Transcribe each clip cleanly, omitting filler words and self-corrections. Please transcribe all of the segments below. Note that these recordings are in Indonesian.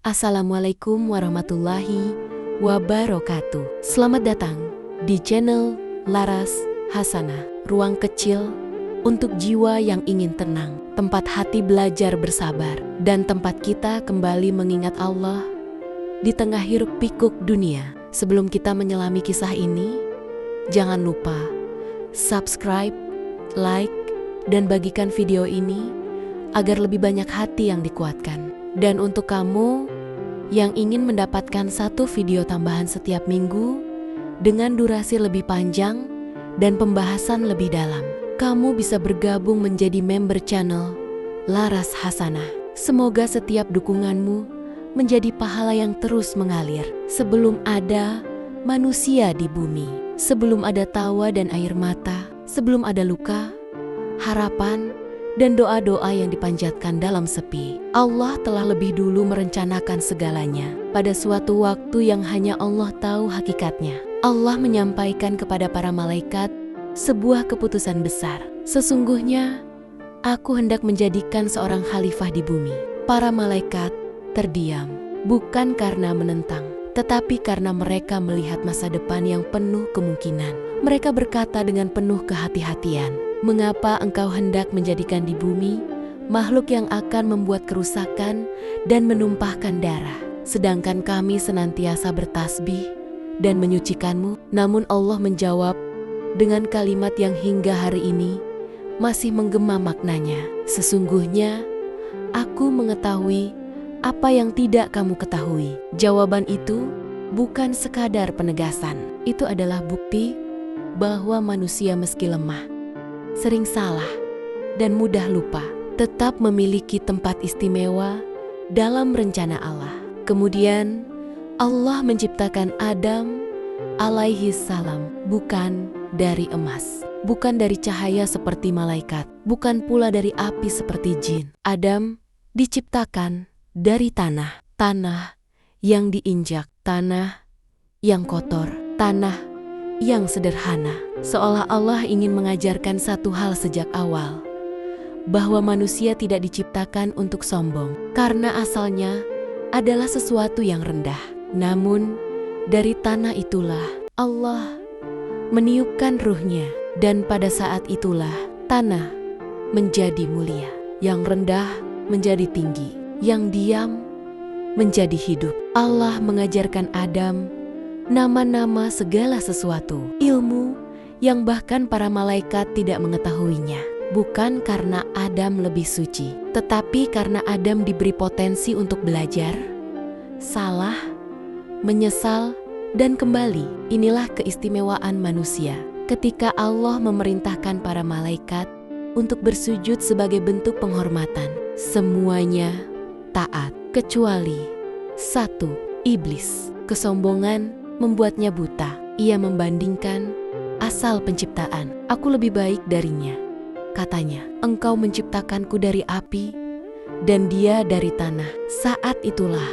Assalamualaikum warahmatullahi wabarakatuh. Selamat datang di channel Laras Hasanah, ruang kecil untuk jiwa yang ingin tenang, tempat hati belajar bersabar, dan tempat kita kembali mengingat Allah di tengah hiruk pikuk dunia. Sebelum kita menyelami kisah ini, jangan lupa subscribe, like, dan bagikan video ini agar lebih banyak hati yang dikuatkan. Dan untuk kamu yang ingin mendapatkan satu video tambahan setiap minggu dengan durasi lebih panjang dan pembahasan lebih dalam, kamu bisa bergabung menjadi member channel Laras Hasanah. Semoga setiap dukunganmu menjadi pahala yang terus mengalir. Sebelum ada manusia di bumi, sebelum ada tawa dan air mata, sebelum ada luka, harapan, dan doa-doa yang dipanjatkan dalam sepi, Allah telah lebih dulu merencanakan segalanya. Pada suatu waktu yang hanya Allah tahu hakikatnya, Allah menyampaikan kepada para malaikat sebuah keputusan besar. Sesungguhnya, aku hendak menjadikan seorang khalifah di bumi. Para malaikat terdiam, bukan karena menentang, tetapi karena mereka melihat masa depan yang penuh kemungkinan. Mereka berkata dengan penuh kehati-hatian, "Mengapa engkau hendak menjadikan di bumi makhluk yang akan membuat kerusakan dan menumpahkan darah, sedangkan kami senantiasa bertasbih dan menyucikanmu?" Namun Allah menjawab dengan kalimat yang hingga hari ini masih menggema maknanya, "Sesungguhnya aku mengetahui apa yang tidak kamu ketahui." Jawaban itu bukan sekadar penegasan, itu adalah bukti bahwa manusia meski lemah, sering salah, dan mudah lupa, tetap memiliki tempat istimewa dalam rencana Allah. Kemudian Allah menciptakan Adam alaihi salam bukan dari emas, bukan dari cahaya seperti malaikat, bukan pula dari api seperti jin. Adam diciptakan dari tanah, tanah yang diinjak, tanah yang kotor, tanah yang sederhana. Seolah Allah ingin mengajarkan satu hal sejak awal, bahwa manusia tidak diciptakan untuk sombong, karena asalnya adalah sesuatu yang rendah. Namun dari tanah itulah Allah meniupkan ruhnya, dan pada saat itulah tanah menjadi mulia, yang rendah menjadi tinggi, yang diam menjadi hidup. Allah mengajarkan Adam nama-nama segala sesuatu, ilmu yang bahkan para malaikat tidak mengetahuinya. Bukan karena Adam lebih suci, tetapi karena Adam diberi potensi untuk belajar, salah, menyesal, dan kembali. Inilah keistimewaan manusia. Ketika Allah memerintahkan para malaikat untuk bersujud sebagai bentuk penghormatan, semuanya taat, kecuali satu, iblis. Kesombongan membuatnya buta. Ia membandingkan asal penciptaan. "Aku lebih baik darinya," katanya. "Engkau menciptakanku dari api dan dia dari tanah." Saat itulah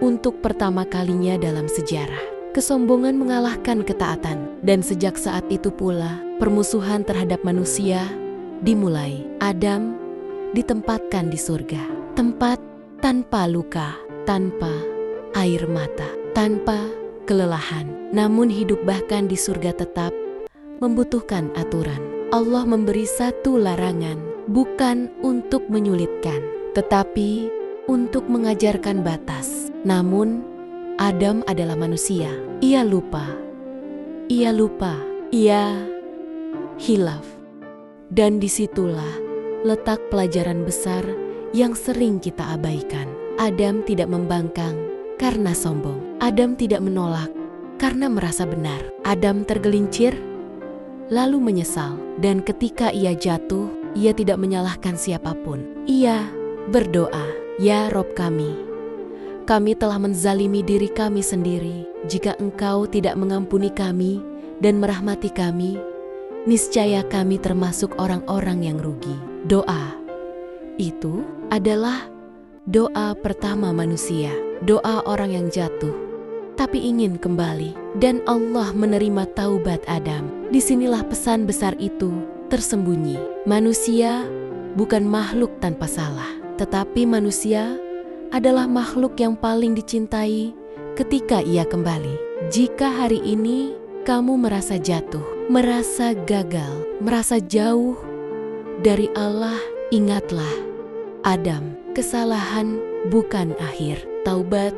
untuk pertama kalinya dalam sejarah kesombongan mengalahkan ketaatan, dan sejak saat itu pula permusuhan terhadap manusia dimulai. Adam ditempatkan di surga, tempat tanpa luka, tanpa air mata, tanpa kelelahan. Namun hidup bahkan di surga tetap membutuhkan aturan. Allah memberi satu larangan, bukan untuk menyulitkan, tetapi untuk mengajarkan batas. Namun Adam adalah manusia. Ia lupa, ia hilaf. Dan disitulah letak pelajaran besar yang sering kita abaikan. Adam tidak membangkang karena sombong. Adam tidak menolak karena merasa benar. Adam tergelincir, lalu menyesal. Dan ketika ia jatuh, ia tidak menyalahkan siapapun. Ia berdoa, "Ya Rob kami telah menzalimi diri kami sendiri. Jika Engkau tidak mengampuni kami dan merahmati kami, niscaya kami termasuk orang-orang yang rugi." Doa itu adalah doa pertama manusia, doa orang yang jatuh tapi ingin kembali, dan Allah menerima taubat Adam. Disinilah pesan besar itu tersembunyi. Manusia bukan makhluk tanpa salah, tetapi manusia adalah makhluk yang paling dicintai ketika ia kembali. Jika hari ini kamu merasa jatuh, merasa gagal, merasa jauh dari Allah, ingatlah, Adam, kesalahan bukan akhir. Taubat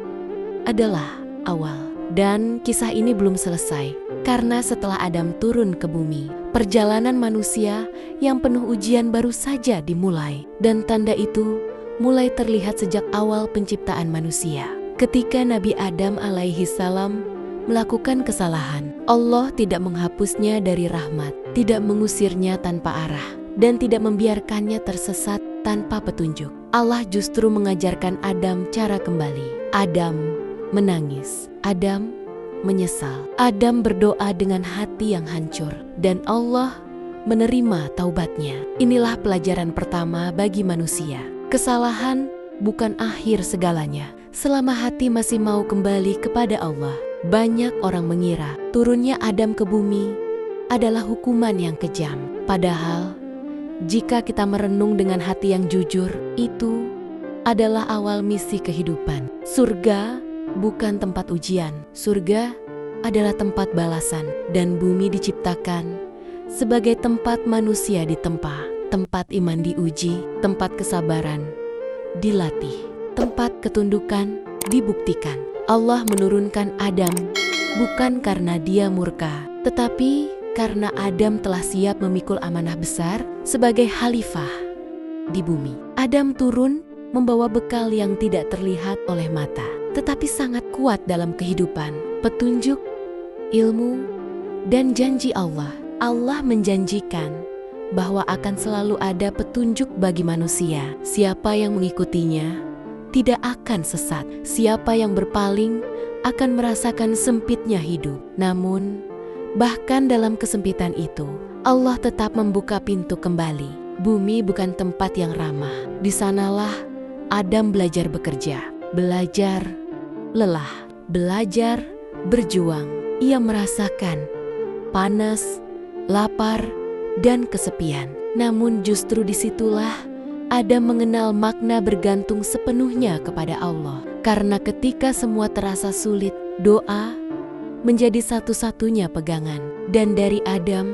adalah awal. Dan kisah ini belum selesai, karena setelah Adam turun ke bumi, perjalanan manusia yang penuh ujian baru saja dimulai. Dan tanda itu mulai terlihat sejak awal penciptaan manusia. Ketika Nabi Adam alaihi salam melakukan kesalahan, Allah tidak menghapusnya dari rahmat, tidak mengusirnya tanpa arah, dan tidak membiarkannya tersesat tanpa petunjuk. Allah justru mengajarkan Adam cara kembali. Adam menangis, Adam menyesal, Adam berdoa dengan hati yang hancur, dan Allah menerima taubatnya. Inilah pelajaran pertama bagi manusia. Kesalahan bukan akhir segalanya. Selama hati masih mau kembali kepada Allah. Banyak orang mengira turunnya Adam ke bumi adalah hukuman yang kejam. Padahal, jika kita merenung dengan hati yang jujur, itu adalah awal misi kehidupan. Surga bukan tempat ujian. Surga adalah tempat balasan. Dan bumi diciptakan sebagai tempat manusia ditempa. Tempat iman diuji, tempat kesabaran dilatih, tempat ketundukan dibuktikan. Allah menurunkan Adam bukan karena dia murka, tetapi karena Adam telah siap memikul amanah besar sebagai khalifah di bumi. Adam turun membawa bekal yang tidak terlihat oleh mata, tetapi sangat kuat dalam kehidupan, petunjuk, ilmu, dan janji Allah. Allah menjanjikan bahwa akan selalu ada petunjuk bagi manusia. Siapa yang mengikutinya tidak akan sesat. Siapa yang berpaling akan merasakan sempitnya hidup. Namun, bahkan dalam kesempitan itu, Allah tetap membuka pintu kembali. Bumi bukan tempat yang ramah. Di sanalah Adam belajar bekerja, belajar lelah, belajar berjuang. Ia merasakan panas, lapar, dan kesepian. Namun justru disitulah Adam mengenal makna bergantung sepenuhnya kepada Allah. Karena ketika semua terasa sulit, doa menjadi satu-satunya pegangan. Dan dari Adam,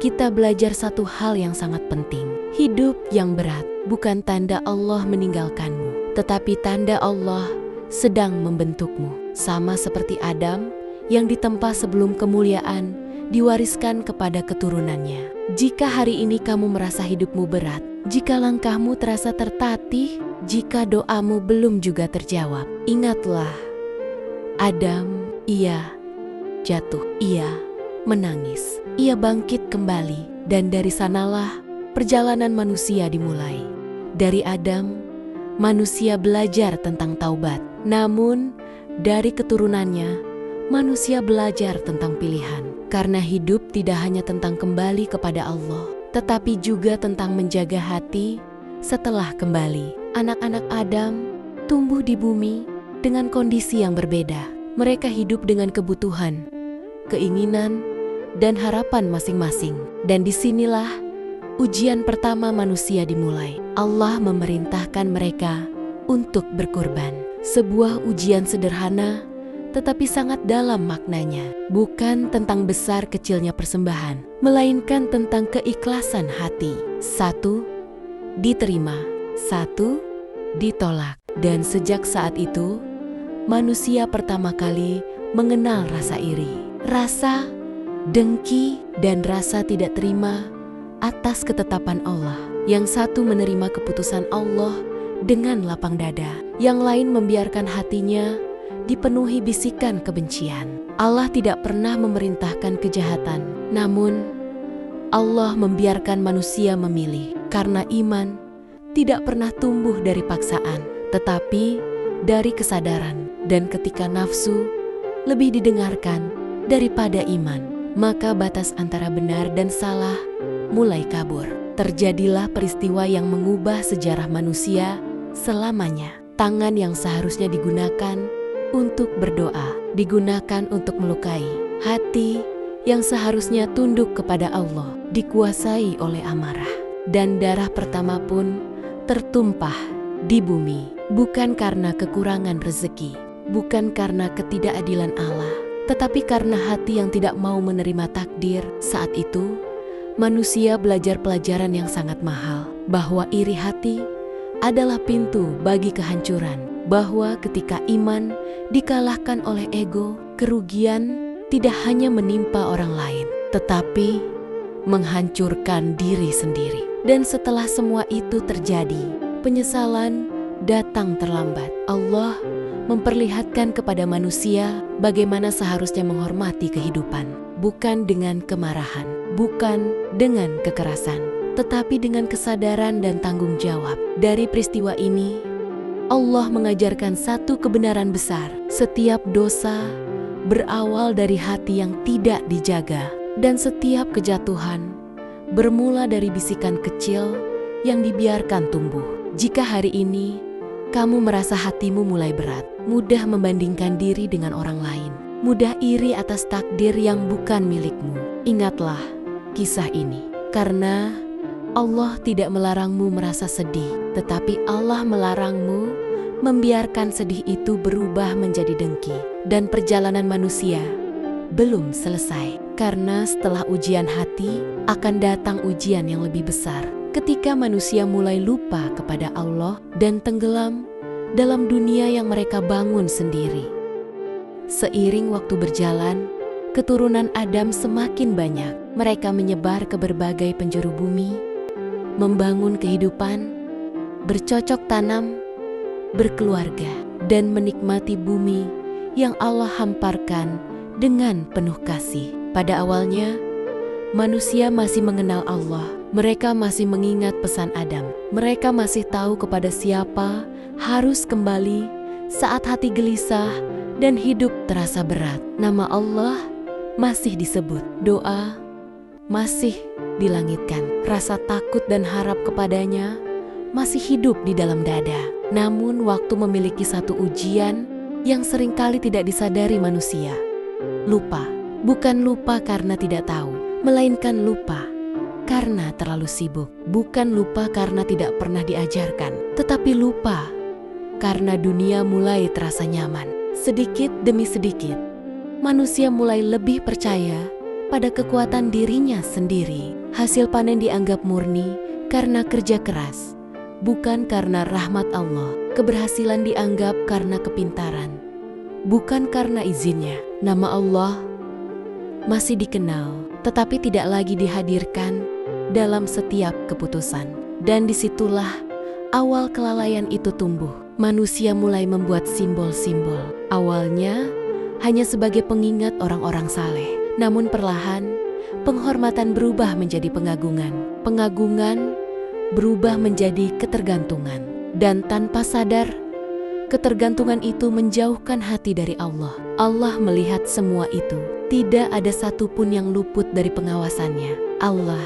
kita belajar satu hal yang sangat penting. Hidup yang berat bukan tanda Allah meninggalkanmu, tetapi tanda Allah sedang membentukmu. Sama seperti Adam yang ditempa sebelum kemuliaan diwariskan kepada keturunannya. Jika hari ini kamu merasa hidupmu berat, jika langkahmu terasa tertatih, jika doamu belum juga terjawab, ingatlah, Adam, ia jatuh, ia menangis, ia bangkit kembali, dan dari sanalah perjalanan manusia dimulai. Dari Adam, manusia belajar tentang taubat. Namun, dari keturunannya, manusia belajar tentang pilihan. Karena hidup tidak hanya tentang kembali kepada Allah, tetapi juga tentang menjaga hati setelah kembali. Anak-anak Adam tumbuh di bumi dengan kondisi yang berbeda. Mereka hidup dengan kebutuhan, keinginan, dan harapan masing-masing. Dan disinilah ujian pertama manusia dimulai. Allah memerintahkan mereka untuk berkorban. Sebuah ujian sederhana, tetapi sangat dalam maknanya. Bukan tentang besar kecilnya persembahan, melainkan tentang keikhlasan hati. 1. Diterima, 1. Ditolak. Dan sejak saat itu, manusia pertama kali mengenal rasa iri, rasa dengki, dan rasa tidak terima atas ketetapan Allah. Yang satu menerima keputusan Allah dengan lapang dada, yang lain membiarkan hatinya dipenuhi bisikan kebencian. Allah tidak pernah memerintahkan kejahatan, namun Allah membiarkan manusia memilih. Karena iman tidak pernah tumbuh dari paksaan, tetapi dari kesadaran. Dan ketika nafsu lebih didengarkan daripada iman, maka batas antara benar dan salah mulai kabur. Terjadilah peristiwa yang mengubah sejarah manusia selamanya. Tangan yang seharusnya digunakan untuk berdoa, digunakan untuk melukai. Hati yang seharusnya tunduk kepada Allah, dikuasai oleh amarah. Dan darah pertama pun tertumpah di bumi. bukan karena kekurangan rezeki, bukan karena ketidakadilan Allah, tetapi karena hati yang tidak mau menerima takdir. Saat itu, manusia belajar pelajaran yang sangat mahal, bahwa iri hati adalah pintu bagi kehancuran, bahwa ketika iman dikalahkan oleh ego, kerugian tidak hanya menimpa orang lain, tetapi menghancurkan diri sendiri. Dan setelah semua itu terjadi, penyesalan datang terlambat. Allah memperlihatkan kepada manusia bagaimana seharusnya menghormati kehidupan, bukan dengan kemarahan, bukan dengan kekerasan, tetapi dengan kesadaran dan tanggung jawab. Dari peristiwa ini, Allah mengajarkan satu kebenaran besar: setiap dosa berawal dari hati yang tidak dijaga, dan setiap kejatuhan bermula dari bisikan kecil yang dibiarkan tumbuh. Jika hari ini kamu merasa hatimu mulai berat, mudah membandingkan diri dengan orang lain, mudah iri atas takdir yang bukan milikmu, ingatlah kisah ini, karena Allah tidak melarangmu merasa sedih, tetapi Allah melarangmu membiarkan sedih itu berubah menjadi dengki. Dan perjalanan manusia belum selesai, karena setelah ujian hati akan datang ujian yang lebih besar, ketika manusia mulai lupa kepada Allah dan tenggelam dalam dunia yang mereka bangun sendiri. Seiring waktu berjalan, keturunan Adam semakin banyak. Mereka menyebar ke berbagai penjuru bumi, membangun kehidupan, bercocok tanam, berkeluarga, dan menikmati bumi yang Allah hamparkan dengan penuh kasih. Pada awalnya, manusia masih mengenal Allah. Mereka masih mengingat pesan Adam. Mereka masih tahu kepada siapa harus kembali saat hati gelisah dan hidup terasa berat. Nama Allah masih disebut, doa masih dilangitkan, rasa takut dan harap kepadanya masih hidup di dalam dada. Namun waktu memiliki satu ujian yang seringkali tidak disadari manusia. Lupa, bukan lupa karena tidak tahu, melainkan lupa karena terlalu sibuk. Bukan lupa karena tidak pernah diajarkan, tetapi lupa karena dunia mulai terasa nyaman. Sedikit demi sedikit, manusia mulai lebih percaya pada kekuatan dirinya sendiri. Hasil panen dianggap murni karena kerja keras, bukan karena rahmat Allah. Keberhasilan dianggap karena kepintaran, bukan karena izinnya. Nama Allah masih dikenal, tetapi tidak lagi dihadirkan dalam setiap keputusan. Dan disitulah awal kelalaian itu tumbuh. Manusia mulai membuat simbol-simbol. Awalnya hanya sebagai pengingat orang-orang saleh, namun perlahan penghormatan berubah menjadi pengagungan. Pengagungan berubah menjadi ketergantungan. Dan tanpa sadar, ketergantungan itu menjauhkan hati dari Allah. Allah melihat semua itu. Tidak ada satupun yang luput dari pengawasannya. Allah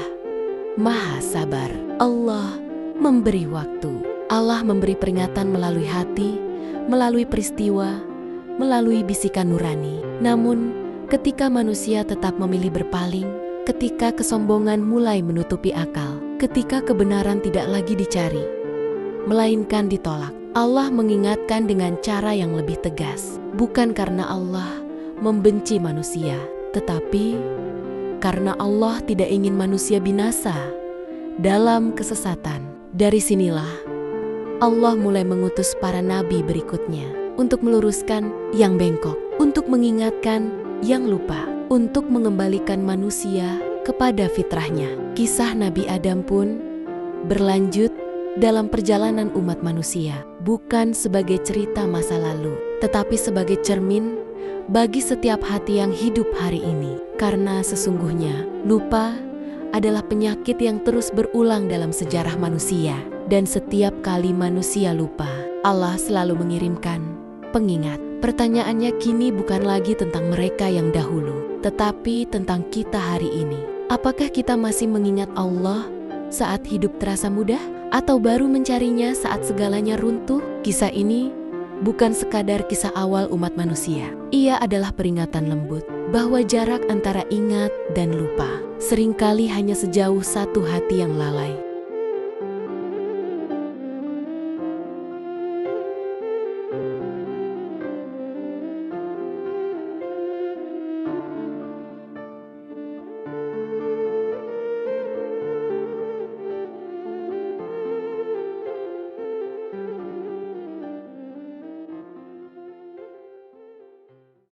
Maha Sabar. Allah memberi waktu. Allah memberi peringatan melalui hati, melalui peristiwa, melalui bisikan nurani. Namun, ketika manusia tetap memilih berpaling, ketika kesombongan mulai menutupi akal, ketika kebenaran tidak lagi dicari, melainkan ditolak, Allah mengingatkan dengan cara yang lebih tegas. Bukan karena Allah membenci manusia, tetapi karena Allah tidak ingin manusia binasa dalam kesesatan. Dari sinilah Allah mulai mengutus para nabi berikutnya untuk meluruskan yang bengkok, untuk mengingatkan yang lupa, untuk mengembalikan manusia kepada fitrahnya. Kisah Nabi Adam pun berlanjut dalam perjalanan umat manusia, bukan sebagai cerita masa lalu, tetapi sebagai cermin bagi setiap hati yang hidup hari ini. Karena sesungguhnya lupa adalah penyakit yang terus berulang dalam sejarah manusia. Dan setiap kali manusia lupa, Allah selalu mengirimkan pengingat. Pertanyaannya kini bukan lagi tentang mereka yang dahulu, tetapi tentang kita hari ini. Apakah kita masih mengingat Allah saat hidup terasa mudah? Atau baru mencarinya saat segalanya runtuh? Kisah ini bukan sekadar kisah awal umat manusia. Ia adalah peringatan lembut bahwa jarak antara ingat dan lupa seringkali hanya sejauh satu hati yang lalai.